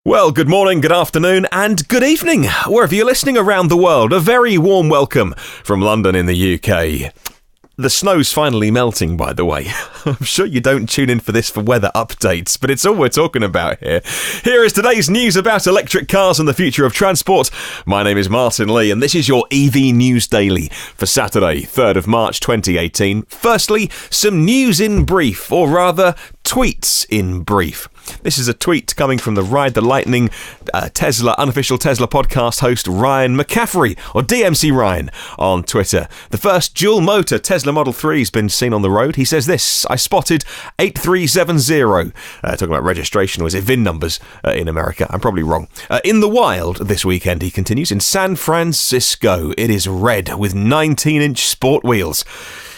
Well, good morning, good afternoon, and good evening, wherever you're listening around the world. A very warm welcome from London in the UK. The snow's finally melting, by the way. I'm sure you don't tune in for this for weather updates, but it's all we're talking about here. Here is today's news about electric cars and the future of transport. My name is Martin Lee, and this is your EV News Daily for Saturday, 3rd of March 2018. Firstly, some news in brief, or rather, tweets in brief. This is a tweet coming from the Ride the Lightning unofficial Tesla podcast host Ryan McCaffrey, or DMC Ryan, on Twitter. The first dual-motor Tesla Model 3 has been seen on the road. He says this: I spotted 8370, talking about registration, or is it VIN numbers in America? I'm probably wrong. In the wild this weekend, he continues, in San Francisco. It is red with 19-inch sport wheels,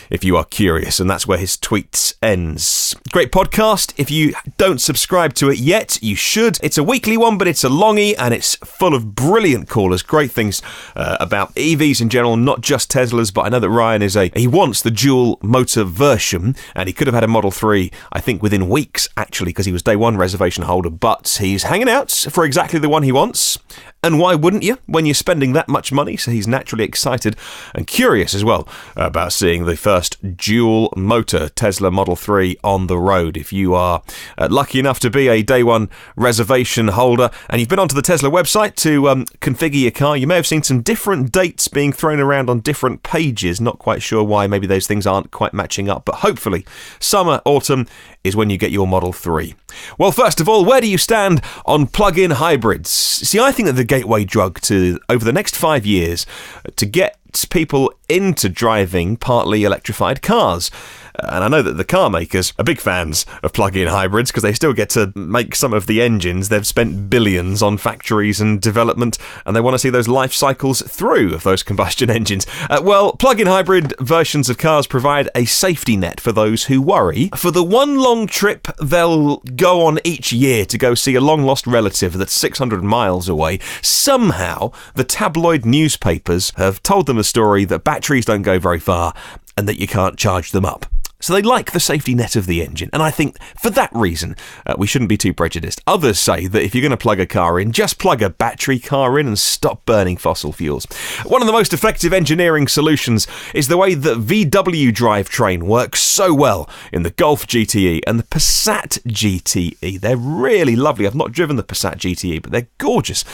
if you are curious, and that's where his tweet ends. Great podcast. If you don't subscribe to it yet, you should. It's a weekly one, but it's a longie, and it's full of brilliant callers, great things about EVs in general, not just Teslas, but I know that Ryan he wants the dual motor version, and he could have had a Model 3, I think, within weeks, actually, because he was day one reservation holder, but he's hanging out for exactly the one he wants. And why wouldn't you when you're spending that much money? So he's naturally excited and curious as well about seeing the first dual motor Tesla Model 3 on the road. If you are lucky enough to be a day one reservation holder and you've been onto the Tesla website to configure your car, you may have seen some different dates being thrown around on different pages. Not quite sure why. Maybe those things aren't quite matching up, but hopefully summer, autumn is when you get your Model 3. Well, first of all, where do you stand on plug-in hybrids? See, I think that the gateway drug to, over the next 5 years, to get people into driving partly electrified cars. And I know that the car makers are big fans of plug-in hybrids because they still get to make some of the engines. They've spent billions on factories and development, and they want to see those life cycles through of those combustion engines. Well, plug-in hybrid versions of cars provide a safety net for those who worry. For the one long trip they'll go on each year to go see a long-lost relative that's 600 miles away, somehow the tabloid newspapers have told them a story that batteries don't go very far and that you can't charge them up. So they like the safety net of the engine, and I think for that reason we shouldn't be too prejudiced. Others say that if you're going to plug a car in, just plug a battery car in and stop burning fossil fuels. One of the most effective engineering solutions is the way that VW drivetrain works so well in the Golf GTE and the Passat GTE. They're really lovely. I've not driven the Passat GTE, but they're gorgeous.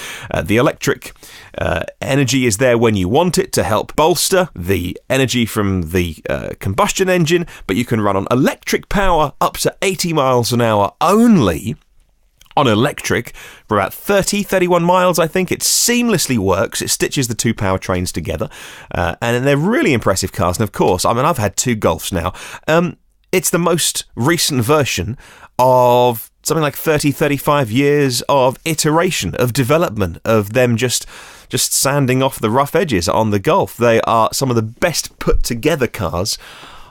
The electric energy is there when you want it to help bolster the energy from the combustion engine, but you can run on electric power up to 80 miles an hour only on electric for about 31 miles, I think. It seamlessly works. It stitches the two powertrains together, and they're really impressive cars. And of course, I mean, I've had two Golfs now. It's the most recent version of something like 35 years of iteration, of development, of them just sanding off the rough edges on the Golf. They are some of the best put together cars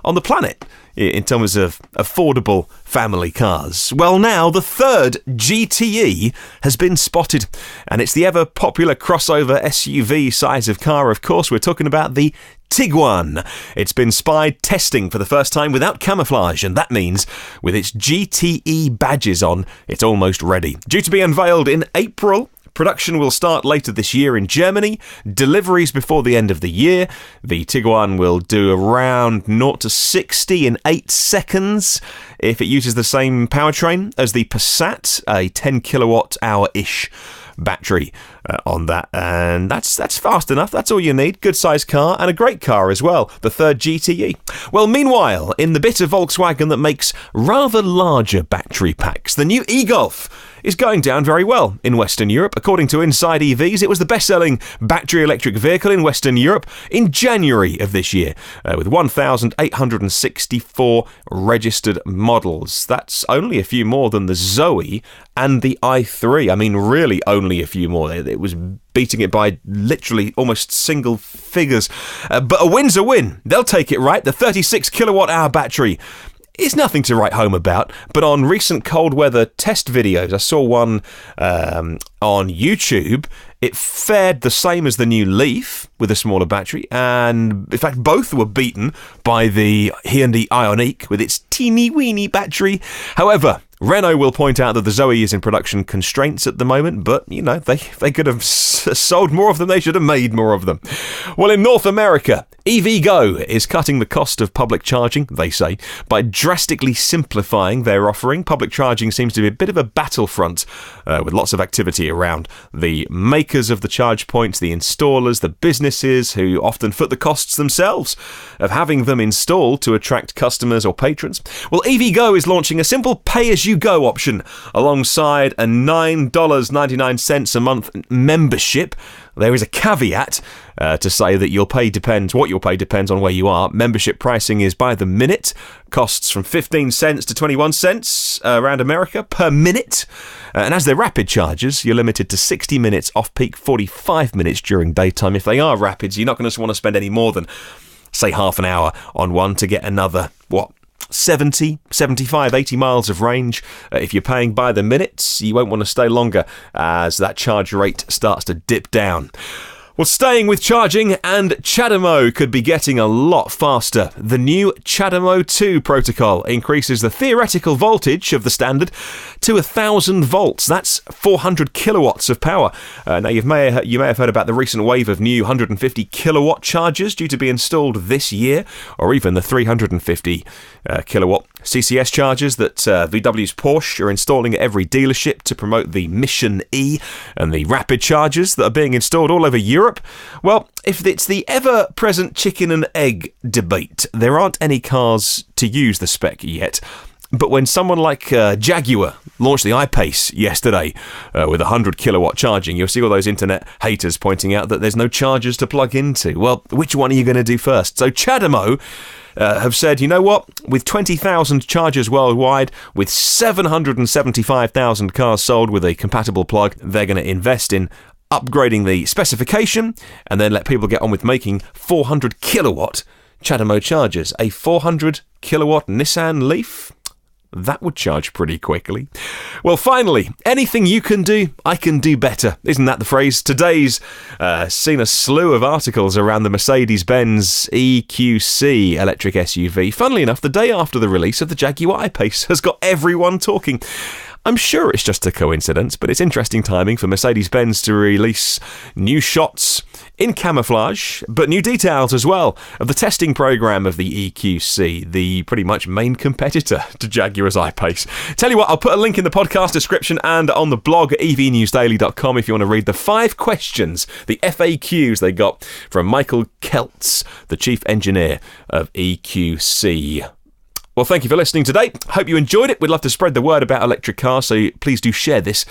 on the planet in terms of affordable family cars. Well, now the third GTE has been spotted, and it's the ever popular crossover SUV size of car. Of course, we're talking about the Tiguan. It's been spied testing for the first time without camouflage, and that means with its GTE badges on, it's almost ready. Due to be unveiled in April. Production will start later this year in Germany, deliveries before the end of the year. The Tiguan will do around 0 to 60 in 8 seconds if it uses the same powertrain as the Passat, a 10 kilowatt hour-ish battery on that, and that's fast enough. That's all you need. Good sized car, and a great car as well, the third GTE. Well, meanwhile, in the bit of Volkswagen that makes rather larger battery packs, the new e-Golf is going down very well in Western Europe. According to Inside EVs, it was the best-selling battery electric vehicle in Western Europe in January of this year, with 1,864 registered models. That's only a few more than the Zoe and the i3. I mean, really only a few more. It was beating it by literally almost single figures. But a win's a win. They'll take it, right? The 36 kilowatt hour battery It's nothing to write home about, but on recent cold weather test videos, I saw one on YouTube. It fared the same as the new Leaf with a smaller battery, and in fact both were beaten by the Hyundai Ioniq with its teeny weeny battery. However, Renault will point out that the Zoe is in production constraints at the moment, but, you know, they could have sold more of them. They should have made more of them. Well, in North America, EVgo is cutting the cost of public charging, they say, by drastically simplifying their offering. Public charging seems to be a bit of a battlefront with lots of activity around the makers of the charge points, the installers, the businesses who often foot the costs themselves of having them installed to attract customers or patrons. Well, EVgo is launching a simple pay-as-you-go option alongside a $9.99 a month membership. There is a caveat to say that what you'll pay depends on where you are. Membership pricing is by the minute, costs from 15 cents to 21 cents around America per minute. And as they're rapid chargers, you're limited to 60 minutes off-peak, 45 minutes during daytime. If they are rapids, you're not going to want to spend any more than, say, half an hour on one to get another, 70, 75, 80 miles of range. If you're paying by the minute, you won't want to stay longer as that charge rate starts to dip down. Well, staying with charging, and CHAdeMO could be getting a lot faster. The new CHAdeMO 2 protocol increases the theoretical voltage of the standard to 1,000 volts. That's 400 kilowatts of power. Now, you may have heard about the recent wave of new 150 kilowatt chargers due to be installed this year, or even the 350 kilowatt CCS chargers that VW's Porsche are installing at every dealership to promote the Mission E, and the rapid chargers that are being installed all over Europe. Well, if it's the ever-present chicken and egg debate, there aren't any cars to use the spec yet. But when someone like Jaguar launched the I-Pace yesterday with 100 kilowatt charging, you'll see all those internet haters pointing out that there's no chargers to plug into. Well, which one are you going to do first? So CHAdeMO have said, you know what, with 20,000 chargers worldwide, with 775,000 cars sold with a compatible plug, they're going to invest in upgrading the specification and then let people get on with making 400 kilowatt CHAdeMO chargers. A 400 kilowatt Nissan Leaf? That would charge pretty quickly. Well, finally, anything you can do, I can do better. Isn't that the phrase? Today's seen a slew of articles around the Mercedes-Benz EQC electric SUV. Funnily enough, the day after the release of the Jaguar I-Pace has got everyone talking. I'm sure it's just a coincidence, but it's interesting timing for Mercedes-Benz to release new shots in camouflage, but new details as well of the testing program of the EQC, the pretty much main competitor to Jaguar's I-Pace. Tell you what, I'll put a link in the podcast description and on the blog at evnewsdaily.com if you want to read the 5 questions, the FAQs they got from Michael Keltz, the chief engineer of EQC. Well, thank you for listening today. Hope you enjoyed it. We'd love to spread the word about electric cars, so please do share this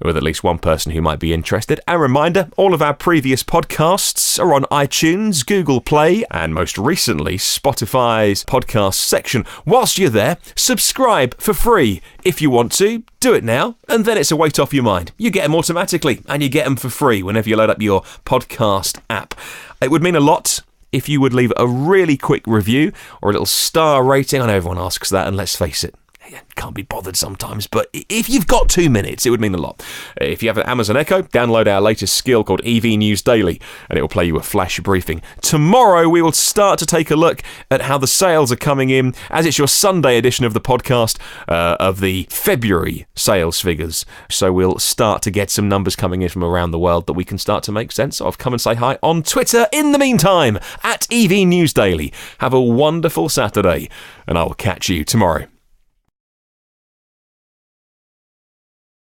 with at least one person who might be interested. And reminder, all of our previous podcasts are on iTunes, Google Play, and most recently, Spotify's podcast section. Whilst you're there, subscribe for free. If you want to, do it now, and then it's a weight off your mind. You get them automatically, and you get them for free whenever you load up your podcast app. It would mean a lot if you would leave a really quick review or a little star rating. I know everyone asks that, and let's face it, can't be bothered sometimes, but if you've got 2 minutes, it would mean a lot. If you have an Amazon Echo, download our latest skill called EV News Daily, and it will play you a flash briefing. Tomorrow, we will start to take a look at how the sales are coming in, as it's your Sunday edition of the podcast of the February sales figures. So we'll start to get some numbers coming in from around the world that we can start to make sense of. Come and say hi on Twitter in the meantime, at EV News Daily. Have a wonderful Saturday, and I will catch you tomorrow.